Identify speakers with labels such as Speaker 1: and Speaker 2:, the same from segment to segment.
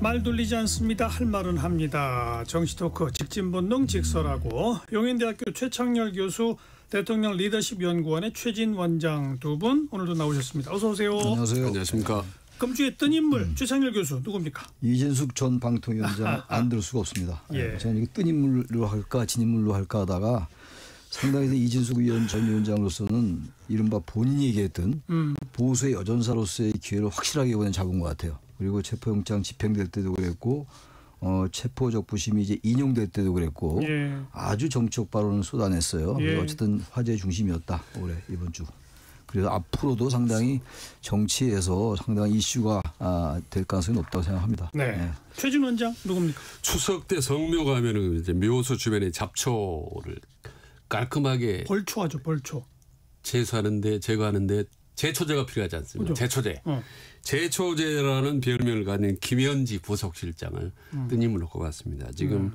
Speaker 1: 말 돌리지 않습니다. 할 말은 합니다. 정치토크 직진본능 직설하고 용인대학교 최창렬 교수, 대통령 리더십 연구원의 최진 원장 두 분 오늘도 나오셨습니다. 어서 오세요.
Speaker 2: 안녕하세요.
Speaker 3: 안녕하십니까.
Speaker 1: 금주의 뜬 인물 최창렬 교수 누굽니까?
Speaker 2: 이진숙 전 방통위원장 안 들 수가 없습니다.
Speaker 1: 예.
Speaker 2: 저는 이거 뜬 인물로 할까 진인물로 할까 하다가 상당히 이진숙 전 위원장으로서는 이른바 본인이 얘기했던 보수의 여전사로서의 기회를 확실하게 이번에 잡은 것 같아요. 그리고 체포영장 집행될 때도 그랬고 체포적 부심이 이제 인용될 때도 그랬고
Speaker 1: 예. 아주
Speaker 2: 정치적 발언을 쏟아냈어요.
Speaker 1: 예.
Speaker 2: 어쨌든 화제의 중심이었다 올해 이번 주. 그래서 앞으로도 상당히 정치에서 상당히 이슈가 될 가능성이 높다고 생각합니다.
Speaker 1: 네.
Speaker 2: 네.
Speaker 1: 최진 원장 누굽니까?
Speaker 3: 추석 때 성묘 가면은 이제 묘소 주변에 잡초를 깔끔하게
Speaker 1: 벌초하죠, 벌초.
Speaker 3: 제거하는데 제초제가 필요하지 않습니까?
Speaker 1: 그죠?
Speaker 3: 제초제. 제초제라는 별명을 가진 김현지 부속실장을 뜬 인물로 꼽았습니다. 지금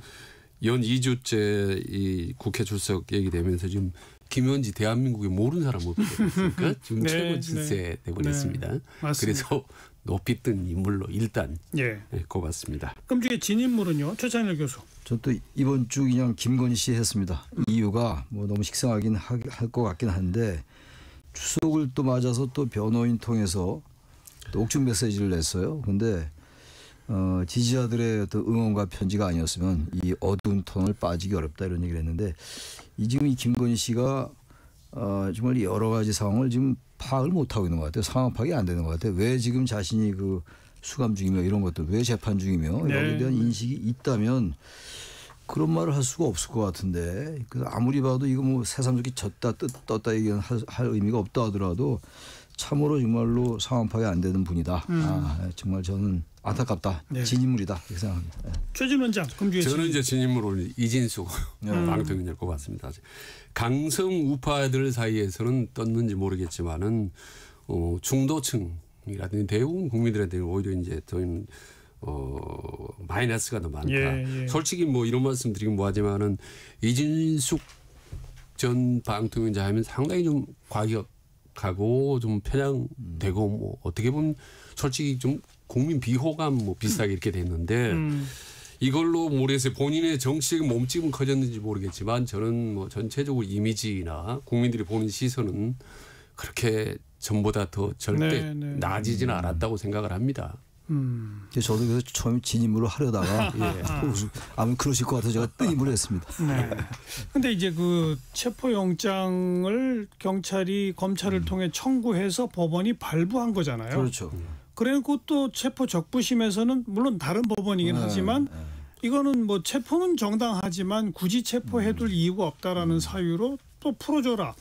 Speaker 3: 연 2주째 이 국회 출석 얘기되면서 지금 김현지 대한민국에 모르는 사람 없겠습니까? 지금
Speaker 1: 네,
Speaker 3: 최고 질세 되버렸습니다.
Speaker 1: 네, 맞습니다.
Speaker 3: 그래서 높이 뜬 인물로 일단
Speaker 1: 예.
Speaker 3: 꼽았습니다.
Speaker 1: 금주의 진인물은요, 최창렬 교수.
Speaker 2: 저 또 이번 주 그냥 김건희 씨 했습니다. 이유가 뭐 너무 식상하긴 할 것 같긴 한데 추석을 또 맞아서 또 변호인 통해서 또 옥중 메시지를 냈어요. 그런데 지지자들의 어떤 응원과 편지가 아니었으면 이 어두운 톤을 빠지기 어렵다 이런 얘기를 했는데 지금 이 김건희 씨가 정말 여러 가지 상황을 지금 파악을 못하고 있는 것 같아요. 상황 파악이 안 되는 것 같아요. 왜 지금 자신이 그 수감 중이며 이런 것들 왜 재판 중이며
Speaker 1: 네.
Speaker 2: 여기에 대한 인식이 있다면 그런 말을 할 수가 없을 것 같은데 아무리 봐도 이거 뭐 새삼스럽게 졌다 떴다 얘기는 할 의미가 없다 하더라도 참으로 정말로 상황 파악이 안 되는 분이다. 정말 저는 안타깝다.
Speaker 1: 네.
Speaker 2: 진인물이다 이렇게 생각합니다. 네.
Speaker 1: 최진 원장 금주의
Speaker 3: 저는 이제 진인물로 이진숙 방통위원장을 꼽았습니다. 강성 우파들 사이에서는 떴는지 모르겠지만은 중도층이라든지 대부분 국민들한테 오히려 이제 저희는 마이너스가 더 많다.
Speaker 1: 예.
Speaker 3: 솔직히 뭐 이런 말씀 드리긴 뭐하지만은 이진숙 전 방통위원장 하면 상당히 좀 과격하고 좀 편향되고 뭐 어떻게 보면 솔직히 좀 국민 비호감 뭐 비슷하게 이렇게 됐는데 이걸로 모르겠어요. 본인의 정치적 몸집은 커졌는지 모르겠지만 저는 뭐 전체적으로 이미지나 국민들이 보는 시선은 그렇게 전보다 더 절대 나아지지는 않았다고 생각을 합니다.
Speaker 2: 저도 그래서 처음에 진인물로 하려다가 아마 그러실 것 같아서 제가 뜬 인물을 했습니다.
Speaker 1: 네. 근데 이제 그 체포영장을 경찰이 검찰을 통해 청구해서 법원이 발부한 거잖아요.
Speaker 2: 그렇죠.
Speaker 1: 그리고 또 체포 적부심에서는 물론 다른 법원이긴 하지만 이거는 뭐 체포는 정당하지만 굳이 체포해둘 이유가 없다라는 사유로 또 풀어줘라.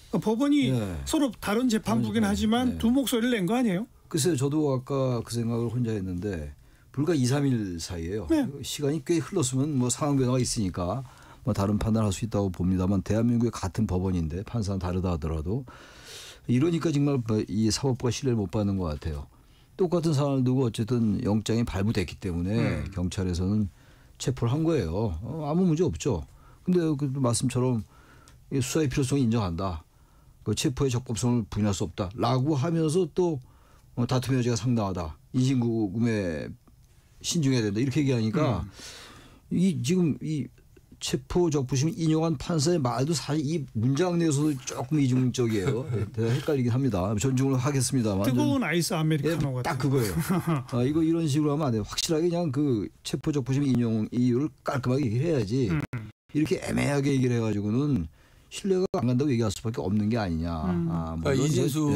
Speaker 1: 그러니까 법원이 서로 다른 재판부긴 하지만 두 목소리를 낸 거 아니에요?
Speaker 2: 글쎄요. 저도 아까 그 생각을 혼자 했는데 불과 2, 3일 사이에요.
Speaker 1: 네.
Speaker 2: 시간이 꽤 흘렀으면 뭐 상황 변화가 있으니까 뭐 다른 판단할 수 있다고 봅니다만 대한민국의 같은 법원인데 판사는 다르다 하더라도 이러니까 정말 이 사법부가 신뢰를 못 받는 것 같아요. 똑같은 사안을 두고 어쨌든 영장이 발부됐기 때문에 경찰에서는 체포를 한 거예요. 아무 문제 없죠. 근데 그 말씀처럼 수사의 필요성을 인정한다. 그 체포의 적법성을 부인할 수 없다라고 하면서 또 다툼의 여지가 상당하다. 인신구금에 신중해야 된다. 이렇게 얘기하니까 지금 이 체포 적부심을 인용한 판사의 말도 사실 이 문장 내에서도 조금 이중적이에요. 헷갈리긴 합니다. 존중을 하겠습니다만.
Speaker 1: 뜨거운 아이스 아메리카노 같은.
Speaker 2: 딱 그거예요. 이거 이런 식으로 하면 안 돼요. 확실하게 그냥 그 체포 적부심 인용 이유를 깔끔하게 얘기해야지. 이렇게 애매하게 얘기를 해가지고는 신뢰가 안 간다고 얘기할 수밖에 없는 게 아니냐.
Speaker 3: 이진숙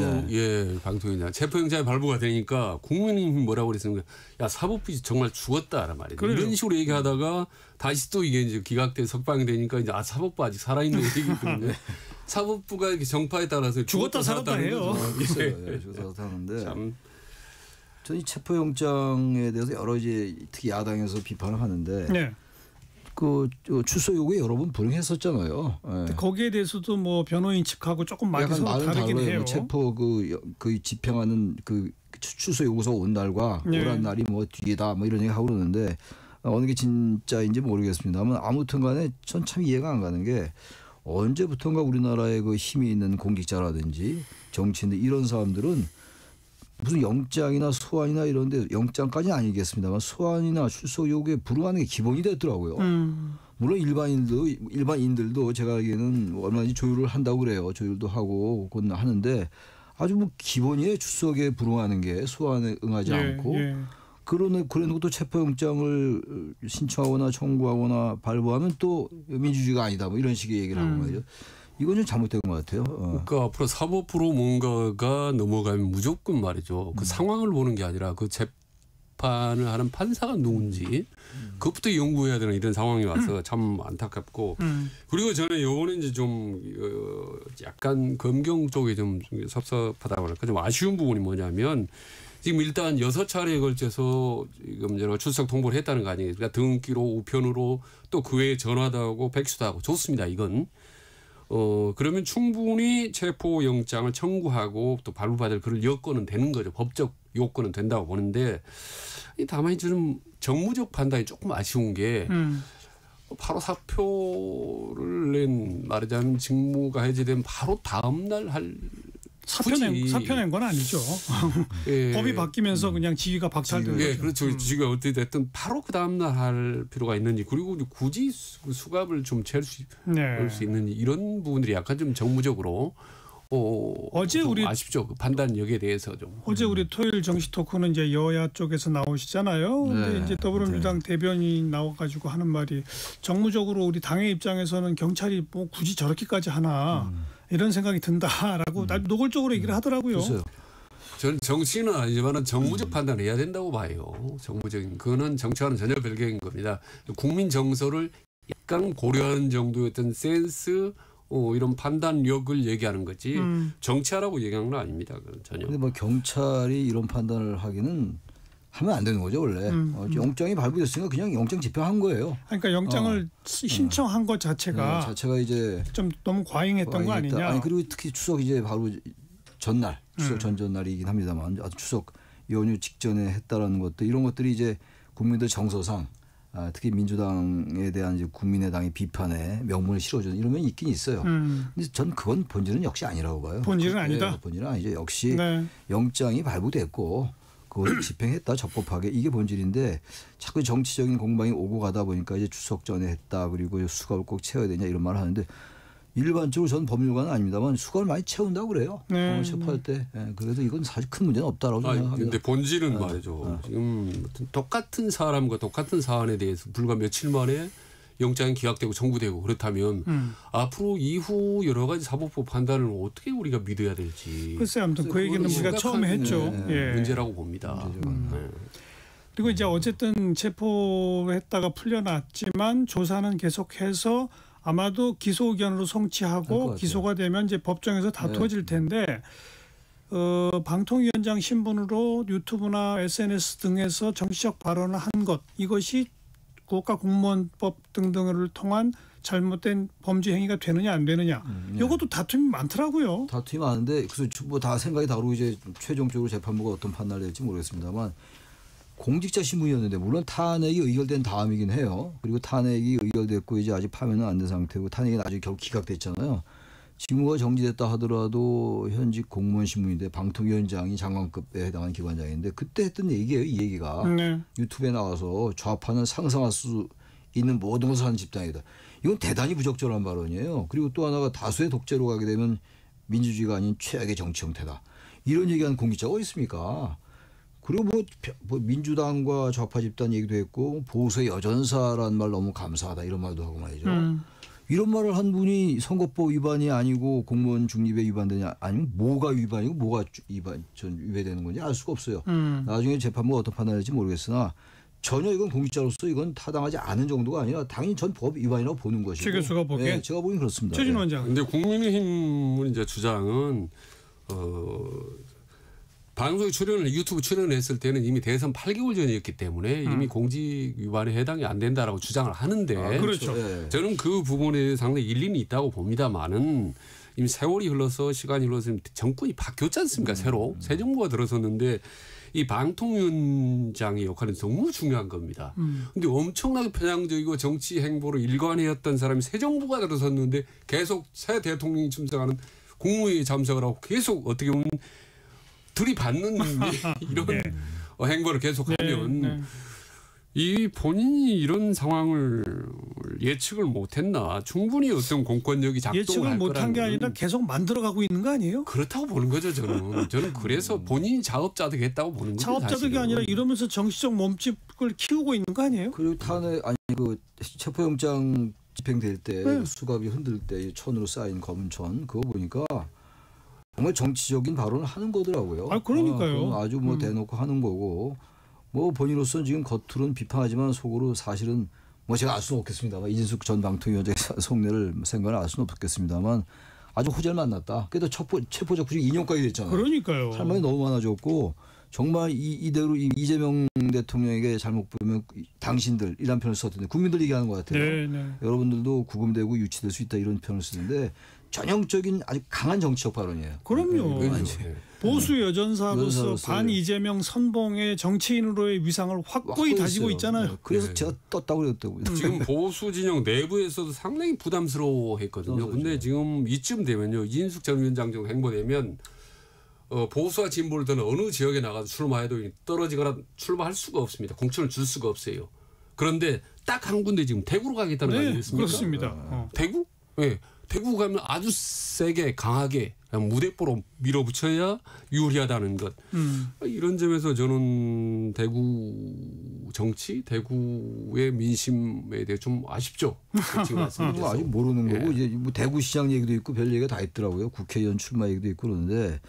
Speaker 3: 방통위원장 체포영장이 발부가 되니까 국민이 뭐라고 그랬습니까? 야 사법부 정말 죽었다란 말이에요.
Speaker 1: 그래요.
Speaker 3: 이런 식으로 얘기하다가 다시 또 이게 이제 기각돼 석방이 되니까 이제 사법부 아직 살아있는 얘기 때문에 사법부가 이렇게 정파에 따라서
Speaker 1: 죽었다 살았다 해요.
Speaker 2: 죽었다 살았다 하는데 저는 이 체포영장에 대해서 여러 이제 특히 야당에서 비판을 하는데.
Speaker 1: 네.
Speaker 2: 그 출소 요구에 여러 번 불응했었잖아요.
Speaker 1: 거기에 대해서도 뭐 변호인 측하고 조금 많이
Speaker 2: 약간
Speaker 1: 다르긴 해요.
Speaker 2: 체포 그 집행하는 그 출소 요구서 온 날과 오란 날이 뭐 뒤에다 뭐 이런 얘기 하고 그러는데 어느 게 진짜인지 모르겠습니다만 아무튼간에 전 참 이해가 안 가는 게 언제부턴가 우리나라에 그 힘이 있는 공직자라든지 정치인들 이런 사람들은 무슨 영장이나 소환이나 이런데 영장까지는 아니겠습니다만 소환이나 출석 요구에 불응하는 게 기본이 됐더라고요. 물론 일반인들도 제가 알기에는 얼마든지 조율을 한다고 그래요. 조율도 하고 그건 하는데 아주 뭐 기본이에요. 출석에 불응하는 게 소환에 응하지 않고 그래놓고 체포영장을 신청하거나 청구하거나 발부하면 또 민주주의가 아니다 뭐 이런 식의 얘기를 하고 말이죠. 이건 좀 잘못된 것 같아요.
Speaker 3: 그러니까 앞으로 사법부로 뭔가가 넘어가면 무조건 말이죠. 그 상황을 보는 게 아니라 그 재판을 하는 판사가 누군지 그것부터 연구해야 되는 이런 상황이 와서 참 안타깝고 그리고 저는 요거는 이제 좀 약간 검경 쪽에 좀 섭섭하다고 할까 좀 아쉬운 부분이 뭐냐면 지금 일단 6차례에 걸쳐서 지금 여러 출석 통보를 했다는 거 아니에요. 그러니까 등기로 우편으로 또 그 외에 전화도 하고 백수도 하고 좋습니다. 이건. 그러면 충분히 체포 영장을 청구하고 또 발부받을 그럴 여건은 되는 거죠. 법적 요건은 된다고 보는데 다만 좀 정무적 판단이 조금 아쉬운 게 바로 사표를 낸 말하자면 직무가 해제된 바로 다음 날 할
Speaker 1: 사표 낸 건 아니죠.
Speaker 3: 예.
Speaker 1: 법이 바뀌면서 그냥 지위가 박탈된 거죠.
Speaker 3: 예, 그렇죠. 지위가 어떻게 됐든 바로 그 다음 날 할 필요가 있는지 그리고 굳이 수갑을 좀 잴 수 있는지 이런 부분들이 약간 좀 정무적으로
Speaker 1: 어제
Speaker 3: 좀
Speaker 1: 우리
Speaker 3: 아쉽죠. 그 판단력에 대해서 좀.
Speaker 1: 어제 우리 토요일 정시 토크는 이제 여야 쪽에서 나오시잖아요. 근데 이제 더불어민주당 대변인 나와가지고 하는 말이 정무적으로 우리 당의 입장에서는 경찰이 뭐 굳이 저렇게까지 하나 이런 생각이 든다라고 노골적으로 얘기를 하더라고요.
Speaker 2: 글쎄요.
Speaker 3: 저는 정치는 아니지만 정무적 판단을 해야 된다고 봐요. 정무적인 그거는 정치와는 전혀 별개인 겁니다. 국민 정서를 약간 고려하는 정도의 어떤 센스 이런 판단력을 얘기하는 거지 정치하라고 얘기하는 건 아닙니다. 그건 전혀.
Speaker 2: 근데 뭐 경찰이 이런 판단을 하기는 하면 안 되는 거죠 원래. 영장이 발부됐으니까 그냥 영장 집행한 거예요.
Speaker 1: 그러니까 영장을 신청한 것 자체가
Speaker 2: 이제
Speaker 1: 좀 너무 과잉했던 거 아니냐.
Speaker 2: 아니 그리고 특히 추석 이제 바로 전날, 추석 전전날이긴 합니다만 아주 추석 연휴 직전에 했다라는 것도 이런 것들이 이제 국민들 정서상 특히 민주당에 대한 이제 국민의당의 비판에 명분을 실어주는 이런 면이 있긴 있어요. 근데 전 그건 본질은 역시 아니라고 봐요.
Speaker 1: 본질은 아니다.
Speaker 2: 본질은 아니죠. 역시 영장이 발부됐고 그걸 집행했다 적법하게 이게 본질인데 자꾸 정치적인 공방이 오고 가다 보니까 이제 추석 전에 했다 그리고 수갑을 꼭 채워야 되냐 이런 말을 하는데 일반적으로 전 법률가는 아닙니다만 수갑을 많이 채운다고 그래요. 체포할 때. 그래서 이건 사실 큰 문제는 없다라고 생각합니다.
Speaker 3: 그런데 본질은 말이죠. 지금 똑같은 사람과 똑같은 사안에 대해서 불과 며칠 만에 영장이 기각되고 청구되고 그렇다면 앞으로 이후 여러 가지 사법부 판단을 어떻게 우리가 믿어야 될지.
Speaker 1: 글쎄 아무튼 그 얘기는 우리가 처음에 했죠.
Speaker 3: 문제라고 봅니다.
Speaker 1: 그리고 이제 어쨌든 체포했다가 풀려났지만 조사는 계속해서 아마도 기소 의견으로 성취하고 기소가 되면 이제 법정에서 다투어질 텐데 방통위원장 신분으로 유튜브나 SNS 등에서 정치적 발언을 한 것 이것이 국가공무원법 등등을 통한 잘못된 범죄 행위가 되느냐 안 되느냐 이것도 다툼이 많더라고요.
Speaker 2: 다툼이 많은데 그래서 뭐 다 생각이 다르고 이제 최종적으로 재판부가 어떤 판단을 할지 모르겠습니다만 공직자 신분이었는데 물론 탄핵이 의결된 다음이긴 해요. 그리고 탄핵이 의결됐고 이제 아직 파면은 안 된 상태고 탄핵이 나중에 결국 기각됐잖아요. 직무가 정지됐다 하더라도 현직 공무원 신분인데 방통위원장이 장관급에 해당하는 기관장인데 그때 했던 얘기예요. 이 얘기가 유튜브에 나와서 좌파는 상상할 수 있는 모든 것을 하는 집단이다. 이건 대단히 부적절한 발언이에요. 그리고 또 하나가 다수의 독재로 가게 되면 민주주의가 아닌 최악의 정치 형태다. 이런 얘기하는 공직자가 어디 있습니까? 그리고 뭐 민주당과 좌파 집단 얘기도 했고 보수의 여전사라는 말 너무 감사하다 이런 말도 하고 말이죠. 이런 말을 한 분이 선거법 위반이 아니고 공무원 중립에 위반되냐 아니면 뭐가 위반이고 뭐가 위배되는 건지 알 수가 없어요. 나중에 재판부가 어떤 판단을 할지 모르겠으나 전혀 이건 공직자로서 이건 타당하지 않은 정도가 아니라 당연히 전 법 위반이라고 보는 것이고.
Speaker 1: 최 교수가 보기에?
Speaker 2: 네, 제가 보기엔 그렇습니다.
Speaker 1: 최진 원장.
Speaker 3: 그런데 국민의힘 이제 주장은 방송에 유튜브 출연을 했을 때는 이미 대선 8개월 전이었기 때문에 이미 공직 위반에 해당이 안 된다라고 주장을 하는데
Speaker 1: 그렇죠.
Speaker 3: 저는 그 부분에 상당히 일리는 있다고 봅니다만은 이미 세월이 흘러서 시간이 흘러서 정권이 바뀌었지 않습니까? 새로 새 정부가 들어섰는데 이 방통위원장의 역할은 너무 중요한 겁니다. 그런데 엄청나게 편향적이고 정치 행보로 일관해왔던 사람이 새 정부가 들어섰는데 계속 새 대통령이 참석하는 국무회의에 참석을 하고 계속 어떻게 보면 들이받는 이런
Speaker 1: 네.
Speaker 3: 행보를 계속하면
Speaker 1: 네.
Speaker 3: 이 본인이 이런 상황을 예측을 못했나 충분히 어떤 공권력이 작동을
Speaker 1: 예측을
Speaker 3: 할
Speaker 1: 못한 게
Speaker 3: 거라는
Speaker 1: 아니라
Speaker 3: 건
Speaker 1: 계속 만들어가고 있는 거 아니에요?
Speaker 3: 그렇다고 보는 거죠. 저는 그래서 본인이 자업자득했다고 보는 거죠.
Speaker 1: 자업자득이
Speaker 3: 사실은.
Speaker 1: 아니라 이러면서 정치적 몸집을 키우고 있는 거 아니에요?
Speaker 2: 그리고 탄핵 아니 그 체포영장 집행될 때
Speaker 1: 네.
Speaker 2: 수갑이 흔들 때 천으로 쌓인 검은 천 그거 보니까 정말 정치적인 발언을 하는 거더라고요.
Speaker 1: 아, 그러니까요.
Speaker 2: 그건 아주 뭐 대놓고 하는 거고 뭐 본인으로서는 지금 겉으로는 비판하지만 속으로 사실은 뭐 제가 알 수는 없겠습니다만 이진숙 전 방통위원장의 속내를 생각을 알 수는 없겠습니다만 아주 호재를 만났다. 그래도 체포적부심 2년까지 됐잖아요.
Speaker 1: 그러니까요.
Speaker 2: 할 말이 너무 많아졌고 정말 이대로 이재명 대통령에게 잘못 보면 당신들 이란 표현을 썼던데 국민들 얘기하는 것 같아요.
Speaker 1: 네, 네.
Speaker 2: 여러분들도 구금되고 유치될 수 있다 이런 표현을 쓰는데 전형적인 아주 강한 정치적 발언이에요.
Speaker 1: 그럼요.
Speaker 3: 네.
Speaker 1: 보수 여전사로서
Speaker 2: 여전사로서
Speaker 1: 반 이재명 선봉의 정치인으로의 위상을 확고히 다지고
Speaker 2: 있어요.
Speaker 1: 있잖아요.
Speaker 2: 네. 그래서
Speaker 3: 네.
Speaker 2: 제가 떴다고 그랬다고요.
Speaker 3: 지금 보수 진영 내부에서도 상당히 부담스러워했거든요. 근데 지금 이쯤 되면요. 이진숙 전 위원장 정도 행보되면 보수와 진보를 떠는 어느 지역에 나가서 출마해도 떨어지거나 출마할 수가 없습니다. 공천을 줄 수가 없어요. 그런데 딱 한 군데 지금 대구로 가겠다는 거
Speaker 1: 네,
Speaker 3: 아니겠습니까?
Speaker 1: 그렇습니다.
Speaker 3: 대구? 네. 대구 가면 아주 세게 강하게 무대뽀로 밀어붙여야 유리하다는 것. 이런 점에서 저는 대구 정치, 대구의 민심에 대해 좀 아쉽죠. 지금 말씀드려서.
Speaker 2: 아직 모르는 거고
Speaker 3: 예.
Speaker 2: 이제 뭐 대구시장 얘기도 있고 별 얘기가 다 있더라고요. 국회의원 출마 얘기도 있고 그러는데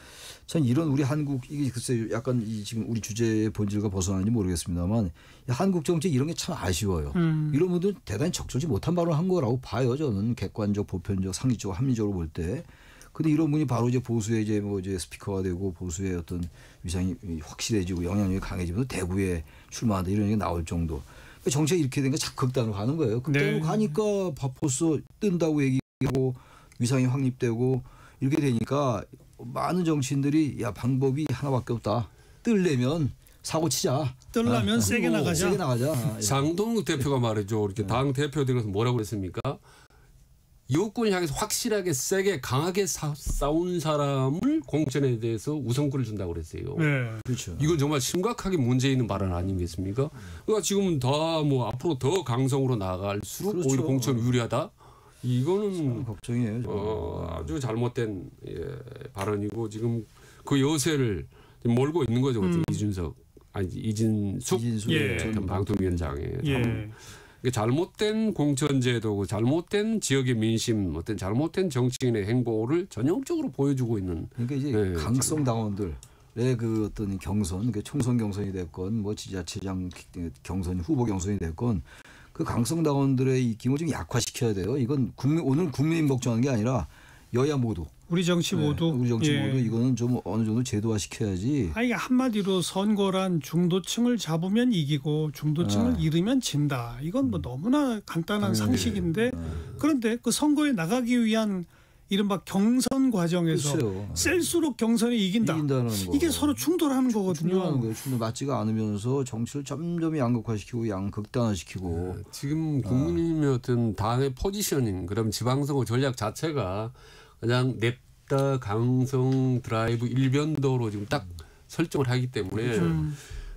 Speaker 2: 참 이런 우리 한국 이게 글쎄 약간 지금 우리 주제의 본질과 벗어나는지 모르겠습니다만 한국 정치 이런 게 참 아쉬워요. 이런 분들 대단히 적절치 못한 발언을 한 거라고 봐요. 저는 객관적, 보편적, 상식적, 합리적으로 볼 때. 근데 이런 분이 바로 이제 보수의 이제 뭐 이제 스피커가 되고 보수의 어떤 위상이 확실해지고 영향력이 강해지면서 대구에 출마한다 이런 얘기가 나올 정도. 정치가 이렇게 된 게 자꾸 극단으로 가는 거예요. 극단으로
Speaker 1: 네.
Speaker 2: 가니까 벌써 뜬다고 얘기하고 위상이 확립되고 이렇게 되니까 많은 정치인들이 야 방법이 하나밖에 없다. 뜨려면 사고 치자.
Speaker 1: 뜨려면 세게 나가자.
Speaker 2: 세게 나가자.
Speaker 3: 장동욱 대표가 말이죠. 이렇게 당 대표들에서 뭐라고 그랬습니까? 여권을 향해서 확실하게 세게 강하게 싸운 사람을 공천에 대해서 우선권을 준다고 그랬어요.
Speaker 1: 네.
Speaker 2: 그렇죠.
Speaker 3: 이건 정말 심각하게 문제 있는 발언 아니겠습니까? 그러니까 지금 다 뭐 앞으로 더 강성으로 나갈수록
Speaker 2: 그렇죠.
Speaker 3: 오히려 공천 유리하다. 이거는
Speaker 2: 걱정이에요.
Speaker 3: 아주 잘못된 발언이고 지금 그 여세를 몰고 있는 거죠. 이준석 아니 이진숙
Speaker 1: 예.
Speaker 3: 전 방통위원장의
Speaker 1: 예.
Speaker 3: 잘못된 공천제도고 잘못된 지역의 민심 어떤 잘못된 정치인의 행보를 전형적으로 보여주고 있는
Speaker 2: 그러니까 이제
Speaker 3: 네,
Speaker 2: 강성 당원들의 그 어떤 경선, 그 총선 경선이 됐건 뭐 지자체장 경선, 후보 경선이 됐건 그 강성 당원들의 입김을 좀 약화시켜야 돼요. 이건 오늘 국민이 걱정하는 게 아니라 여야 모두.
Speaker 1: 우리 정치 모두.
Speaker 2: 우리 정치
Speaker 1: 예.
Speaker 2: 모두 이거는 좀 어느 정도 제도화시켜야지.
Speaker 1: 아니 한마디로 선거란 중도층을 잡으면 이기고 중도층을 잃으면 진다. 이건 뭐 너무나 간단한 상식인데 그런데 그 선거에 나가기 위한 이른바 경선 과정에서
Speaker 2: 글쎄요.
Speaker 1: 셀수록 경선에 이긴다는
Speaker 2: 거.
Speaker 1: 이게 서로 충돌하는 거거든요.
Speaker 2: 충돌하는 거예요. 충돌 맞지가 않으면서 정치를 점점 양극화시키고 양극단화시키고.
Speaker 3: 지금 국민의힘의 어떤 당의 포지셔닝 그럼 지방선거 전략 자체가 그냥 냅다 강성 드라이브 일변도로 지금 딱 설정을 하기 때문에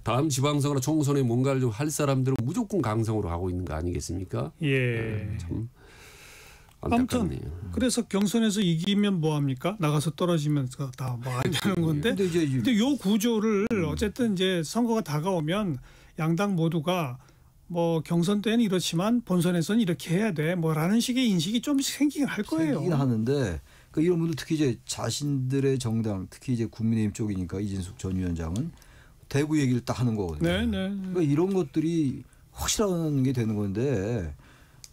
Speaker 3: 다음 지방선거나 총선에 뭔가를 좀 할 사람들은 무조건 강성으로 가고 있는 거 아니겠습니까?
Speaker 1: 예.
Speaker 3: 참
Speaker 1: 아무튼
Speaker 3: 안타깝네요.
Speaker 1: 그래서 경선에서 이기면 뭐 합니까? 나가서 떨어지면서 다 뭐 안 되는 건데. 근데 요 구조를 어쨌든 이제 선거가 다가오면 양당 모두가 뭐 경선 때는 이렇지만 본선에서는 이렇게 해야 돼. 뭐라는 식의 인식이 좀 생기긴 할 거예요.
Speaker 2: 생기긴 하는데 그러니까 이런 분들 특히 이제 자신들의 정당 특히 이제 국민의힘 쪽이니까 이진숙 전 위원장은 대구 얘기를 딱 하는 거거든요.
Speaker 1: 네, 네.
Speaker 2: 그러니까 이런 것들이 확실한 게 되는 건데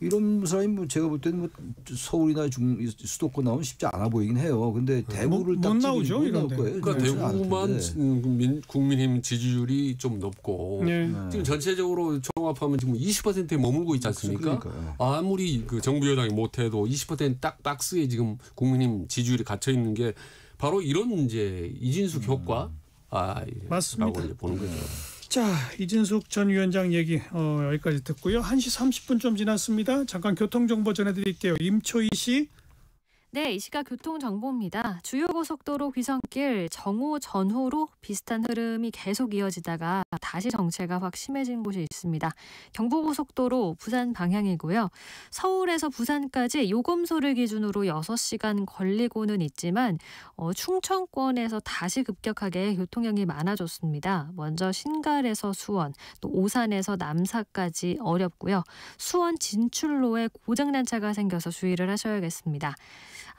Speaker 2: 이런 사람이 뭐 제가 볼 때는 뭐 서울이나 수도권 나오면 쉽지 않아 보이긴 해요. 근데 대구를
Speaker 1: 못
Speaker 2: 딱
Speaker 1: 나오죠,
Speaker 2: 못 나올
Speaker 1: 이런데.
Speaker 2: 거예요.
Speaker 3: 그러니까
Speaker 2: 그렇지는
Speaker 3: 대구만
Speaker 2: 않던데.
Speaker 3: 국민의힘 지지율이 좀 높고
Speaker 1: 네.
Speaker 3: 지금 전체적으로 총합하면 지금 20%에 머물고 있지 않습니까?
Speaker 2: 그러니까요.
Speaker 3: 아무리 그 정부 여당이 못해도 20%딱 박스에 지금 국민의힘 지지율이 갇혀 있는 게 바로 이런 이제 이진숙 효과
Speaker 1: 맞습니다.
Speaker 3: 라고 이제 보는 거죠.
Speaker 1: 자, 이진숙 전 위원장 얘기 여기까지 듣고요. 1시 30분 좀 지났습니다. 잠깐 교통정보 전해드릴게요. 임초희 씨.
Speaker 4: 네, 이 시각 교통정보입니다. 주요 고속도로 귀성길 정오 전후로 비슷한 흐름이 계속 이어지다가 다시 정체가 확 심해진 곳이 있습니다. 경부고속도로 부산 방향이고요. 서울에서 부산까지 요금소를 기준으로 6시간 걸리고는 있지만 충청권에서 다시 급격하게 교통량이 많아졌습니다. 먼저 신갈에서 수원, 또 오산에서 남사까지 어렵고요. 수원 진출로에 고장난 차가 생겨서 주의를 하셔야겠습니다.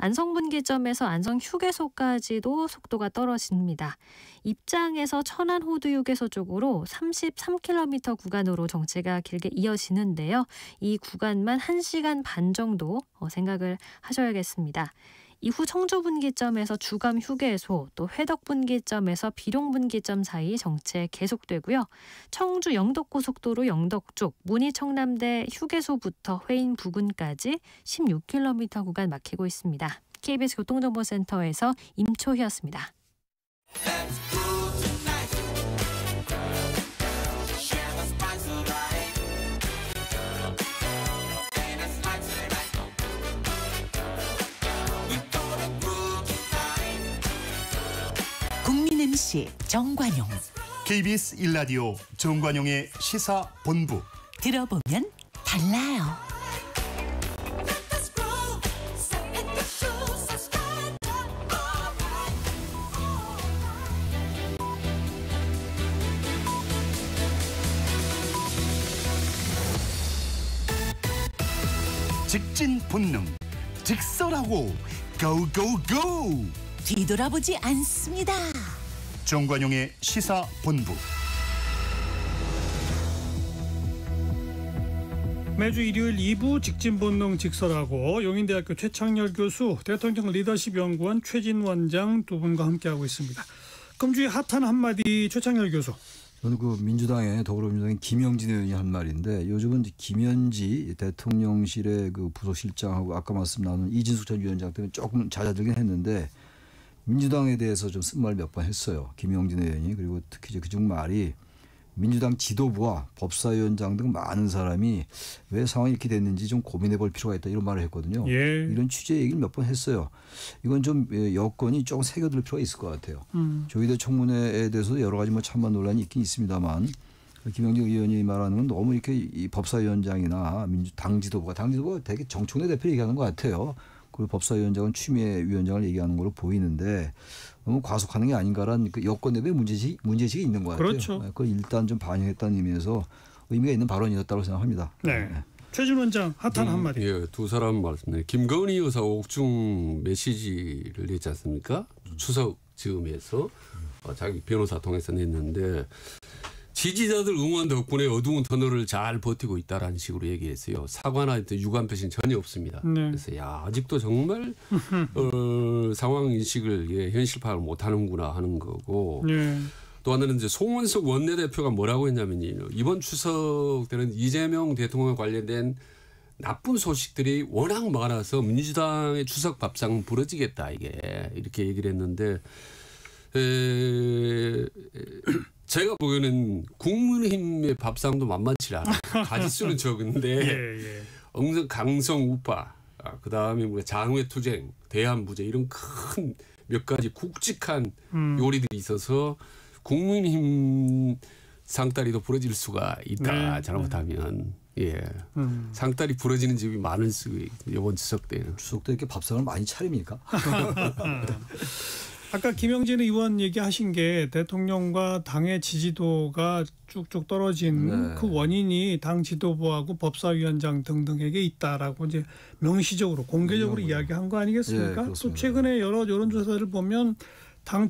Speaker 4: 안성분기점에서 안성휴게소까지도 속도가 떨어집니다. 입장에서 천안호두휴게소 쪽으로 33km 구간으로 정체가 길게 이어지는데요. 이 구간만 1시간 반 정도 생각을 하셔야겠습니다. 이후 청주분기점에서 주감휴게소, 또 회덕분기점에서 비룡분기점 사이 정체 계속되고요. 청주 영덕고속도로 영덕 쪽 문희청남대 휴게소부터 회인 부근까지 16km 구간 막히고 있습니다. KBS 교통정보센터에서 임초희였습니다.
Speaker 5: 국민 MC 정관용,
Speaker 6: KBS 1라디오 정관용의 시사본부.
Speaker 5: 들어보면 달라요.
Speaker 6: 직진 본능, 직설하고 고고고.
Speaker 5: 뒤돌아보지 않습니다.
Speaker 6: 정관용의 시사본부.
Speaker 1: 매주 일요일 2부 직진본능 직설하고 용인대학교 최창렬 교수, 대통령 리더십 연구원 최진 원장 두 분과 함께하고 있습니다. 금주의 핫한 한마디 최창렬 교수.
Speaker 2: 저는 민주당의 더불어민주당의 김영진 의원이 한 말인데, 요즘은 김현지 대통령실의 부속실장하고 아까 말씀 나눈 이진숙 전 위원장 때문에 조금 잦아들긴 했는데, 민주당에 대해서 좀 쓴 말 몇 번 했어요. 김영진 의원이. 그리고 특히 그중 말이 민주당 지도부와 법사위원장 등 많은 사람이 왜 상황이 이렇게 됐는지 좀 고민해 볼 필요가 있다, 이런 말을 했거든요.
Speaker 1: 예.
Speaker 2: 이런 취지의 얘기를 몇 번 했어요. 이건 좀 여건이 조금 새겨둘 필요가 있을 것 같아요. 조희대 청문회에 대해서도 여러 가지 찬반 논란이 있긴 있습니다만, 김영진 의원이 말하는 건 너무 이렇게 이 법사위원장이나 당 지도부가 되게 정청래 대표를 얘기하는 것 같아요. 그리고 법사위원장은 추미애 위원장을 얘기하는 걸로 보이는데, 너무 과속하는 게 아닌가라는 여권 내부의 문제식이 있는 것 같아요.
Speaker 1: 그렇죠.
Speaker 2: 그걸 일단 좀 반영했다는 의미에서 의미가 있는 발언이었다고 생각합니다.
Speaker 1: 네. 최진 원장 핫한 한마디.
Speaker 3: 예, 두 사람 말씀드려요. 김건희 여사 옥중 메시지를 냈지 않습니까? 추석 즈음에서 자기 변호사 통해서 냈는데, 지지자들 응원 덕분에 어두운 터널을 잘 버티고 있다라는 식으로 얘기했어요. 사과나 유감 표시는 전혀 없습니다.
Speaker 1: 네.
Speaker 3: 그래서 아직도 정말 상황 인식을 현실 파악을 못하는구나 하는 거고.
Speaker 1: 네.
Speaker 3: 또 하나는 이제 송원석 원내대표가 뭐라고 했냐면요, 이번 추석 때는 이재명 대통령 관련된 나쁜 소식들이 워낙 많아서 민주당의 추석 밥상 부러지겠다, 이게 이렇게 얘기를 했는데, 제가 보기에는 국민의힘의 밥상도 만만치 않아요. 가지수는 적은데 엉성 강성 우파, 그다음에 장외투쟁, 대한부재, 이런 큰 몇 가지 굵직한 요리들이 있어서 국민의힘 상다리도 부러질 수가 있다.
Speaker 1: 네.
Speaker 3: 잘못하면. 예. 상다리 부러지는 집이 많을 수 이번 추석 때는.
Speaker 2: 추석 때 이렇게 밥상을 많이 차립니까?
Speaker 1: 아까 김영진 의원 얘기하신 게 대통령과 당의 지지도가 쭉쭉 떨어진
Speaker 2: 네.
Speaker 1: 그 원인이 당 지도부하고 법사위원장 등등에게 있다라고 이제 명시적으로 공개적으로 이야기한 거 아니겠습니까?
Speaker 2: 네,
Speaker 1: 또 최근에 여러 여론조사를 보면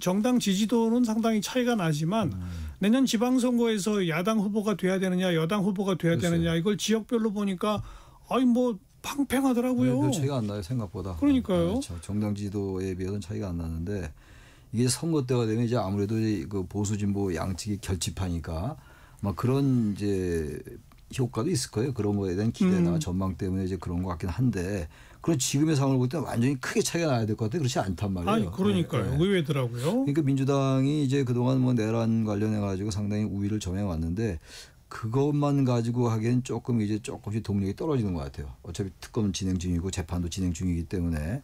Speaker 1: 정당 지지도는 상당히 차이가 나지만 내년 지방선거에서 야당 후보가 돼야 되느냐 여당 후보가 돼야 되느냐, 이걸 지역별로 보니까 팽팽하더라고요.
Speaker 2: 별 차이가 안 나요, 생각보다.
Speaker 1: 그러니까요.
Speaker 2: 그렇죠. 정당 지도에 비해서는 차이가 안 나는데, 이게 선거 때가 되면 이제 아무래도 보수 진보 양측이 결집하니까 막 그런 이제 효과도 있을 거예요. 그런 거에 대한 기대나 전망 때문에 이제 그런 것 같긴 한데, 그런 지금의 상황을 볼 때 완전히 크게 차이가 나야 될 것 같아요. 그렇지 않단 말이에요.
Speaker 1: 아니 그러니까요.
Speaker 2: 네.
Speaker 1: 의외더라고요.
Speaker 2: 그러니까 민주당이 이제 그동안 내란 관련해 가지고 상당히 우위를 점해 왔는데, 그것만 가지고 하기엔 조금씩 동력이 떨어지는 것 같아요. 어차피 특검 진행 중이고 재판도 진행 중이기 때문에.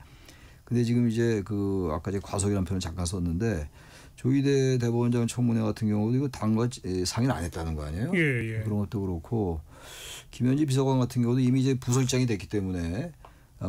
Speaker 2: 근데 지금 이제 그 아까 제가 과속이라는 표현을 잠깐 썼는데 조희대 대법원장 청문회 같은 경우도 이거 당과 상의를 안 했다는 거 아니에요?
Speaker 1: 예.
Speaker 2: 그런 것도 그렇고 김현지 비서관 같은 경우도 이미 이제 부서실장이 됐기 때문에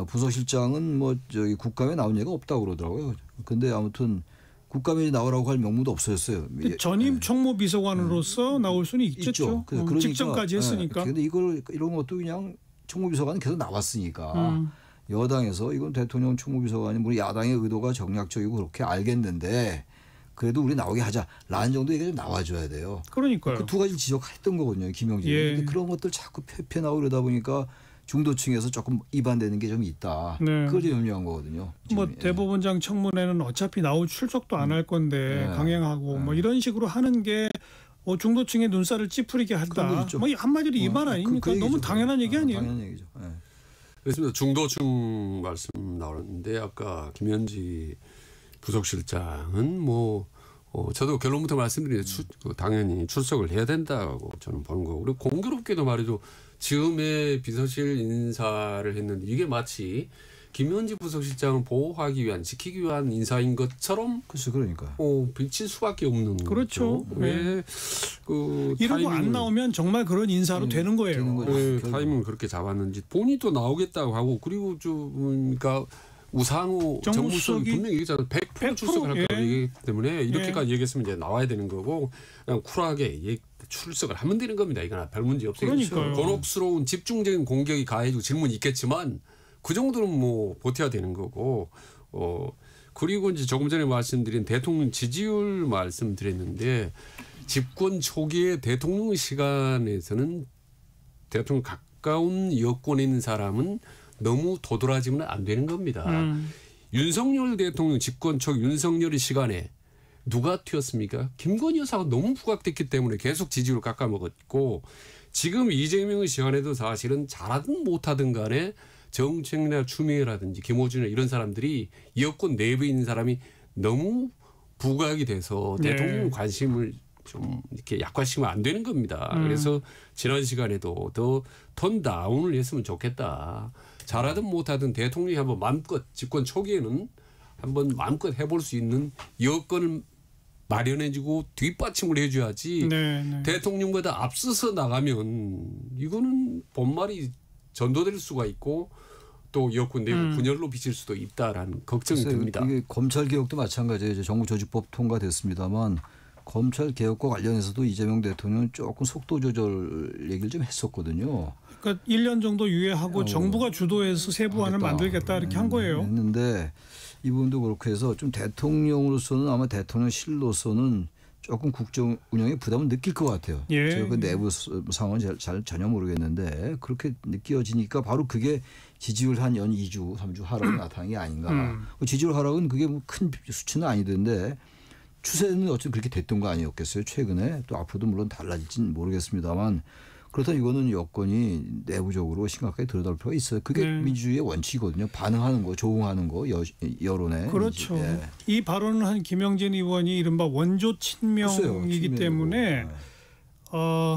Speaker 2: 부서실장은 뭐 저기 국감에 나온 얘기가 없다고 그러더라고요. 근데 아무튼 국감에 나오라고 할 명무도 없어졌어요.
Speaker 1: 전임 총무비서관으로서 나올 수는 있겠죠.
Speaker 2: 그러니까,
Speaker 1: 직전까지 했으니까.
Speaker 2: 그런데 이런 것도 그냥 총무비서관은 계속 나왔으니까 여당에서 이건 대통령 총무비서관이 우리 야당의 의도가 정략적이고 그렇게 알겠는데 그래도 우리 나오게 하자라는 정도 얘기가 좀 나와줘야 돼요.
Speaker 1: 그러니까요.
Speaker 2: 그 두 가지를 지적했던 거거든요. 김영진.
Speaker 1: 예.
Speaker 2: 근데 그런 것들 자꾸 폐 나오고 그러다 보니까 중도층에서 조금 이반되는 게 좀 있다.
Speaker 1: 네.
Speaker 2: 그걸 좀 염려한 거거든요.
Speaker 1: 뭐
Speaker 2: 지금,
Speaker 1: 대법원장 청문회는 어차피 나올 출석도 안 할 건데 강행하고 뭐 이런 식으로 하는 게 중도층의 눈살을 찌푸리게 한다. 뭐 한마디로 이 말 아닙니까? 너무 당연한 얘기 아니에요?
Speaker 2: 당연한 얘기죠. 네.
Speaker 3: 그렇습니다. 중도층 말씀 나오는데 아까 김현지 부속실장은 뭐 저도 결론부터 말씀드리는데 당연히 출석을 해야 된다고 저는 보는 거고 그리고 공교롭게도 말이죠. 지금의 비서실 인사를 했는데 이게 마치 김현지 부속실장을 보호하기 위한 지키기 위한 인사인 것처럼
Speaker 2: 글쎄 그러니까
Speaker 3: 비칠 수밖에 없는
Speaker 1: 그렇죠.
Speaker 3: 거죠. 왜
Speaker 1: 이러고 안 나오면 정말 그런 인사로 되는 거예요.
Speaker 3: 왜 타이밍을 그렇게 잡았는지 본인도 나오겠다고 하고 그리고 그러니까 우상호 정무수석이 분명히 얘기했잖아요. 100% 출석을 할 거라고 얘기했기 때문에 이렇게까지 얘기했으면 이제 나와야 되는 거고 그냥 쿨하게 출석을 하면 되는 겁니다. 이거나 별 문제 없어요.
Speaker 1: 그러니까요.
Speaker 3: 곤혹스러운 집중적인 공격이 가해지고 질문이 있겠지만 그 정도는 뭐 버텨야 되는 거고 그리고 이제 조금 전에 말씀드린 대통령 지지율 말씀드렸는데 집권 초기에 대통령 시간에서는 대통령 가까운 여권에 있는 사람은 너무 도드라지면 안 되는 겁니다. 윤석열 대통령 집권 초 윤석열의 시간에 누가 튀었습니까? 김건희 여사가 너무 부각됐기 때문에 계속 지지율을 깎아먹었고 지금 이재명의 시간에도 사실은 잘하든 못하든 간에 정책이나 추미애라든지 김호준이나 이런 사람들이 여권 내부에 있는 사람이 너무 부각이 돼서 대통령 관심을 좀 이렇게 약화시키면 안 되는 겁니다. 그래서 지난 시간에도 더 턴 다운을 했으면 좋겠다. 잘하든 못하든 대통령이 한번 마음껏 집권 초기에는 한번 마음껏 해볼 수 있는 여건을 마련해주고 뒷받침을 해줘야지 대통령보다 앞서서 나가면 이거는 본말이 전도될 수가 있고 또 여권 내부 분열로 비칠 수도 있다라는 걱정이 듭니다.
Speaker 2: 이게 검찰 개혁도 마찬가지예요. 이제 정부조직법 통과됐습니다만 검찰 개혁과 관련해서도 이재명 대통령은 조금 속도 조절 얘기를 좀 했었거든요.
Speaker 1: 그러니까 1년 정도 유예하고 정부가 주도해서 세부안을 만들겠다 이렇게 한 거예요.
Speaker 2: 했는데 이 부분도 그렇고 해서 좀 대통령으로서는 아마 대통령실로서는 조금 국정 운영에 부담을 느낄 것 같아요. 제가 그 내부 상황은 잘 전혀 모르겠는데 그렇게 느껴지니까 바로 그게 지지율 한 연 2주, 3주 하락이 나타난 게 아닌가. 지지율 하락은 그게 뭐 큰 수치는 아니던데 추세는 어쨌든 그렇게 됐던 거 아니었겠어요. 최근에 또 앞으로도 물론 달라질지는 모르겠습니다만 그렇다면 이거는 여건이 내부적으로 심각하게 들여다볼 필요가 있어요. 그게 민주주의의 원칙이거든요. 반응하는 거, 조응하는 거, 여론에.
Speaker 1: 그렇죠. 이 발언을 한 김영진 의원이 이른바 원조 친명이기 때문에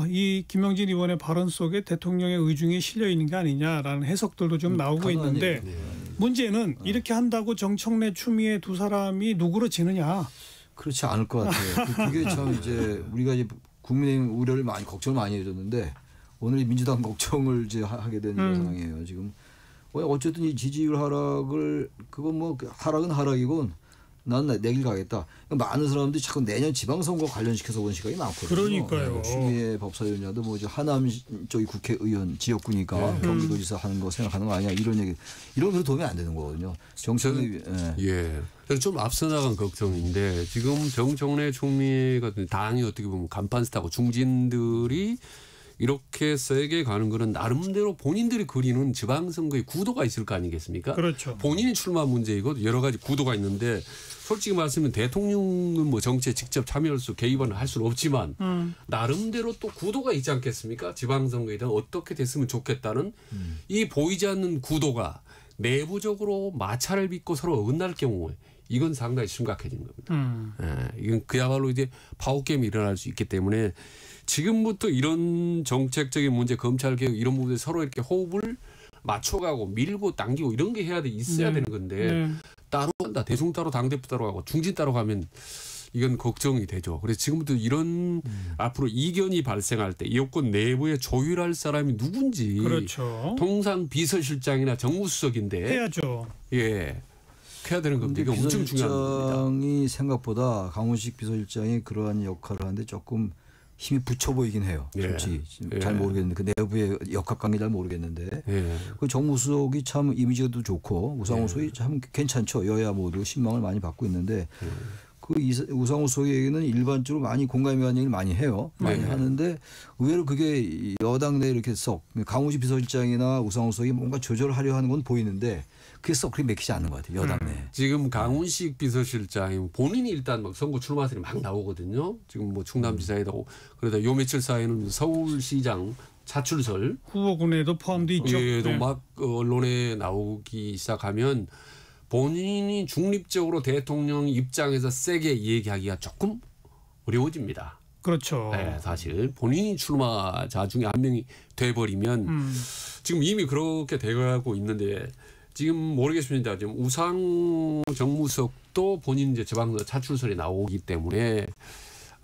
Speaker 1: 이 김영진 의원의 발언 속에 대통령의 의중이 실려 있는 게 아니냐라는 해석들도 좀 나오고 있는데 문제는 이렇게 한다고 정청래, 추미애 두 사람이 누구로 지느냐.
Speaker 2: 그렇지 않을 것 같아요. 그게 참 이제 우리가 이제 국민의 우려를 많이 걱정을 많이 해줬는데 오늘 민주당 걱정을 이제 하게 된 상황이에요. 지금 어쨌든 이 지지율 하락을 그건 뭐 하락은 하락이고 난 내 길 가겠다. 많은 사람들이 자꾸 내년 지방선거 관련시켜서 본 시각이 많거든요.
Speaker 1: 그러니까요.
Speaker 2: 추미애 법사위원장도 뭐 하남 쪽이 국회의원 지역구니까 경기도지사 하는 거 생각하는 거 아니야 이런 얘기 이런 거 도움이 안 되는 거거든요. 정청래
Speaker 3: 저는 좀 앞서 나간 걱정인데 지금 정청래 추미애 같은 당이 어떻게 보면 간판 스타고 중진들이 이렇게 세게 가는 거는 나름대로 본인들이 그리는 지방선거의 구도가 있을 거 아니겠습니까?
Speaker 1: 그렇죠.
Speaker 3: 본인이 출마 문제이고 여러 가지 구도가 있는데 솔직히 말씀은 대통령은 뭐 정치에 직접 참여할 수 개입은 할 수는 없지만 나름대로 또 구도가 있지 않겠습니까? 지방선거에 대한 어떻게 됐으면 좋겠다는 이 보이지 않는 구도가 내부적으로 마찰을 빚고 서로 어긋날 경우에 이건 상당히 심각해지는 겁니다. 이건 그야말로 이제 파워게임이 일어날 수 있기 때문에 지금부터 이런 정책적인 문제, 검찰개혁 이런 부분에 서로 이렇게 호흡을 맞춰가고 밀고 당기고 이런 게 있어야
Speaker 1: 네.
Speaker 3: 되는 건데
Speaker 1: 네.
Speaker 3: 따로 간다. 대중 따로 당대표 따로 가고 중진 따로 가면 이건 걱정이 되죠. 그래서 지금부터 이런 앞으로 이견이 발생할 때 여권 내부에 조율할 사람이 누군지
Speaker 1: 그렇죠.
Speaker 3: 통상 비서실장이나 정무수석인데
Speaker 1: 해야죠.
Speaker 3: 예. 해야 되는 겁니다. 이게 엄청 중요한 겁니다.
Speaker 2: 비서실장이 생각보다 강훈식 비서실장이 그러한 역할을 하는데 조금 힘이 붙여 보이긴 해요.
Speaker 3: 예.
Speaker 2: 솔직히
Speaker 3: 예.
Speaker 2: 잘 모르겠는데 그 내부의 역학관계 잘 모르겠는데
Speaker 3: 예.
Speaker 2: 그 정무수석이 참 이미지가 또 좋고 우상호
Speaker 3: 예.
Speaker 2: 수석이 참 괜찮죠. 여야 모두 신망을 많이 받고 있는데 그 우상호 수석 얘기는 일반적으로 많이 공감이 가는 얘기를 많이 해요. 많이
Speaker 3: 네.
Speaker 2: 하는데 의외로 그게 여당 내 이렇게 썩 강훈식 비서실장이나 우상호 수석이 뭔가 조절하려 하는 건 보이는데 그게 썩 그렇게 맥히지 않는 것 같아요. 여당 내.
Speaker 3: 지금 강훈식 비서실장이 본인이 일단 막 선거 출마설이 막 나오거든요. 지금 뭐 충남지사에도 그러다 요 며칠 사이에는 서울시장 차출설
Speaker 1: 후보군에도 포함돼 있죠.
Speaker 3: 예,
Speaker 1: 네.
Speaker 3: 막 언론에 나오기 시작하면 본인이 중립적으로 대통령 입장에서 세게 얘기하기가 조금 어려워집니다.
Speaker 1: 그렇죠.
Speaker 3: 네, 사실 본인이 출마자 중에 한 명이 돼버리면 지금 이미 그렇게 돼가고 있는데 지금 모르겠습니다. 지금 우상호 정무수석도 본인 이제 지방선거 차출설이 나오기 때문에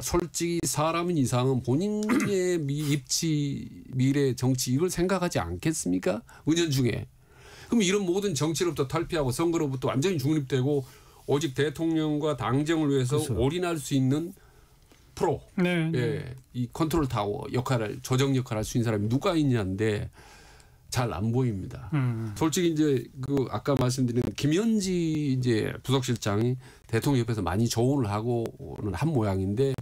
Speaker 3: 솔직히 사람인 이상은 본인의 입지 미래 정치 이걸 생각하지 않겠습니까? 은연중에. 그럼 이런 모든 정치로부터 탈피하고 선거로부터 완전히 중립되고 오직 대통령과 당정을 위해서
Speaker 2: 그렇죠.
Speaker 3: 올인할 수 있는 프로,
Speaker 1: 네.
Speaker 3: 예, 이 컨트롤 타워 역할을 조정 역할을 할 수 있는 사람이 누가 있냐인데 잘 안 보입니다. 솔직히 이제 그 아까 말씀드린 김현지 이제 부속실장이 대통령 옆에서 많이 조언을 하고는 한 모양인데